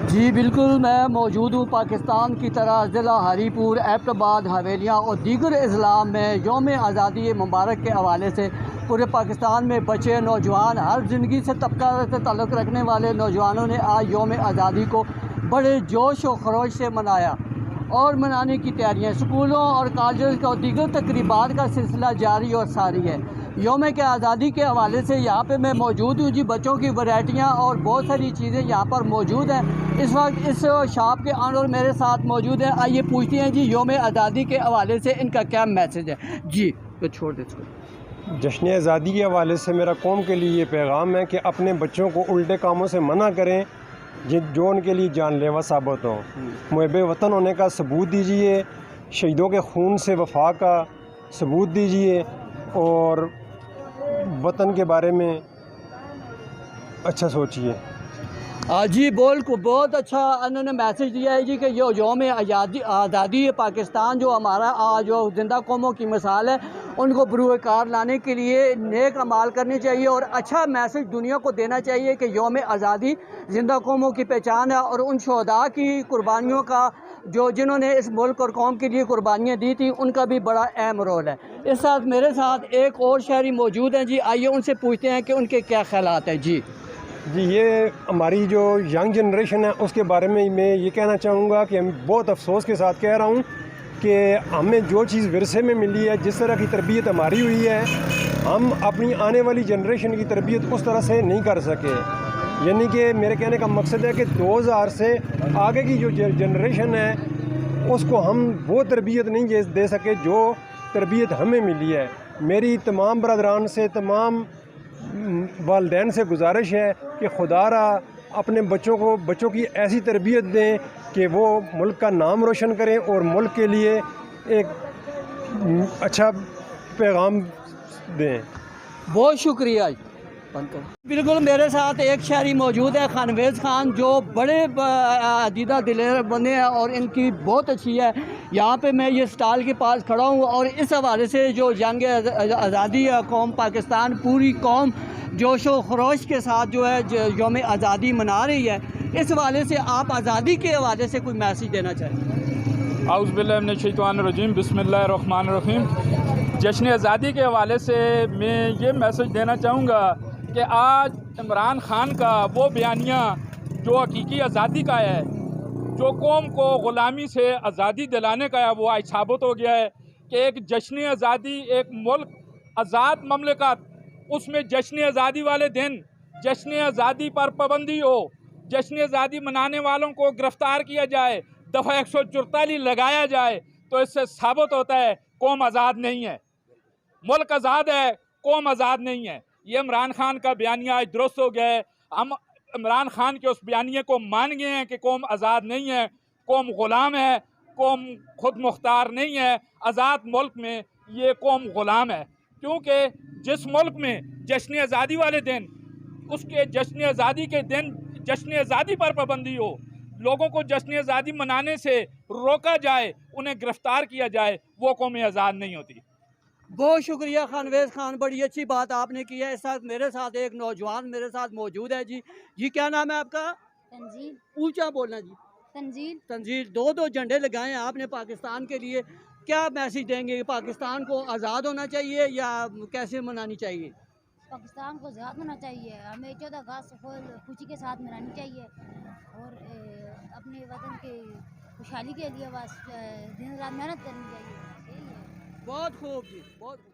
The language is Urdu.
جی بالکل، میں موجود ہوں پاکستان کی طرح ضلع ہری پور، ایبٹ آباد، حویلیاں اور دیگر اضلاع میں یوم آزادی مبارک کے حوالے سے پورے پاکستان میں بچے، نوجوان، ہر زندگی سے طبقہ سے تعلق رکھنے والے نوجوانوں نے آج یوم آزادی کو بڑے جوش و خروش سے منایا اور منانے کی تیاریاں اسکولوں اور کالجز اور دیگر تقریبات کا سلسلہ جاری اور ساری ہے۔ یوم کے آزادی کے حوالے سے یہاں پہ میں موجود ہوں جی، بچوں کی ورائٹیاں اور بہت ساری چیزیں یہاں پر موجود ہیں۔ اس وقت اس شاپ کے آنر میرے ساتھ موجود ہیں، آئیے پوچھتے ہیں جی یوم آزادی کے حوالے سے ان کا کیا میسج ہے۔ جی تو چھوڑ دیں اس کو۔ جشن آزادی کے حوالے سے میرا قوم کے لیے یہ پیغام ہے کہ اپنے بچوں کو الٹے کاموں سے منع کریں جو ان کے لیے جان لیوا ثابت ہوں۔ محب وطن ہونے کا ثبوت دیجیے، شہیدوں کے خون سے وفا کا ثبوت دیجیے اور وطن کے بارے میں اچھا سوچیے۔ جی بہت اچھا انہوں نے میسج دیا ہے جی کہ یہ یوم آزادی پاکستان جو ہمارا جو زندہ قوموں کی مثال ہے، ان کو بروئے کار لانے کے لیے نیک اعمال کرنے چاہیے اور اچھا میسج دنیا کو دینا چاہیے کہ یوم آزادی زندہ قوموں کی پہچان ہے اور ان شہداء کی قربانیوں کا جنہوں نے اس ملک اور قوم کے لیے قربانیاں دی تھیں، ان کا بھی بڑا اہم رول ہے۔ اس ساتھ میرے ساتھ ایک اور شہری موجود ہیں جی، آئیے ان سے پوچھتے ہیں کہ ان کے کیا خیالات ہیں۔ جی یہ ہماری جو ینگ جنریشن ہے اس کے بارے میں یہ کہنا چاہوں گا کہ ہم بہت افسوس کے ساتھ کہہ رہا ہوں کہ ہمیں جو چیز ورثے میں ملی ہے، جس طرح کی تربیت ہماری ہوئی ہے، ہم اپنی آنے والی جنریشن کی تربیت اس طرح سے نہیں کر سکے۔ یعنی کہ میرے کہنے کا مقصد ہے کہ 2000 سے آگے کی جو جنریشن ہے اس کو ہم وہ تربیت نہیں دے سکے جو تربیت ہمیں ملی ہے۔ میری تمام برادران سے، تمام والدین سے گزارش ہے کہ خدا را اپنے بچوں کی ایسی تربیت دیں کہ وہ ملک کا نام روشن کریں اور ملک کے لیے ایک اچھا پیغام دیں۔ بہت شکریہ۔ بالکل میرے ساتھ ایک شہری موجود ہے، خانویز خان، جو بڑے عدیدہ دلیر بنے ہیں اور ان کی بہت اچھی ہے۔ یہاں پہ میں یہ سٹال کے پاس کھڑا ہوں اور اس حوالے سے جو جنگ آزادی قوم پاکستان پوری قوم جوش و خروش کے ساتھ جو ہے یوم آزادی منا رہی ہے، اس حوالے سے آپ آزادی کے حوالے سے کوئی میسیج دینا چاہیں؟ اعوذ باللہ من الشیطان الرجیم، بسم اللہ الرحمن الرحیم۔ جشن آزادی کے حوالے سے میں یہ میسج دینا چاہوں گا کہ آج عمران خان کا وہ بیانیہ جو حقیقی آزادی کا ہے، جو قوم کو غلامی سے آزادی دلانے کا ہے، وہ آج ثابت ہو گیا ہے کہ ایک جشن آزادی، ایک ملک آزاد مملکت، اس میں جشن آزادی والے دن جشن آزادی پر پابندی ہو، جشن آزادی منانے والوں کو گرفتار کیا جائے، دفعہ 144 لگایا جائے، تو اس سے ثابت ہوتا ہے قوم آزاد نہیں ہے۔ ملک آزاد ہے، قوم آزاد نہیں ہے۔ یہ عمران خان کا بیانیہ آج درست ہو گیا ہے۔ ہم عمران خان کے اس بیانیے کو مان گئے ہیں کہ قوم آزاد نہیں ہے، قوم غلام ہے، قوم خود مختار نہیں ہے۔ آزاد ملک میں یہ قوم غلام ہے، کیونکہ جس ملک میں جشن آزادی والے دن اس کے جشن آزادی کے دن جشن آزادی پر پابندی ہو، لوگوں کو جشن آزادی منانے سے روکا جائے، انہیں گرفتار کیا جائے، وہ قوم آزاد نہیں ہوتی۔ بہت شکریہ خانویز خان، بڑی اچھی بات آپ نے کی ہے۔ اس وقت میرے ساتھ ایک نوجوان میرے ساتھ موجود ہے جی کیا نام ہے آپ کا؟ تنزیل۔ اونچا بولنا جی۔ تنزیل۔ تنزیل، دو جھنڈے لگائے ہیں آپ نے پاکستان کے لیے، کیا میسج دیں گے؟ پاکستان کو آزاد ہونا چاہیے یا کیسے منانی چاہیے؟ پاکستان کو آزاد ہونا چاہیے، ہمیں 14 اگست کو خوشی کے ساتھ منانی چاہیے اور اپنے وطن کے خوشحالی کے لیے بس دن رات محنت کرنی چاہیے، یہی ہے۔ بہت خوب جی، بہت خوب۔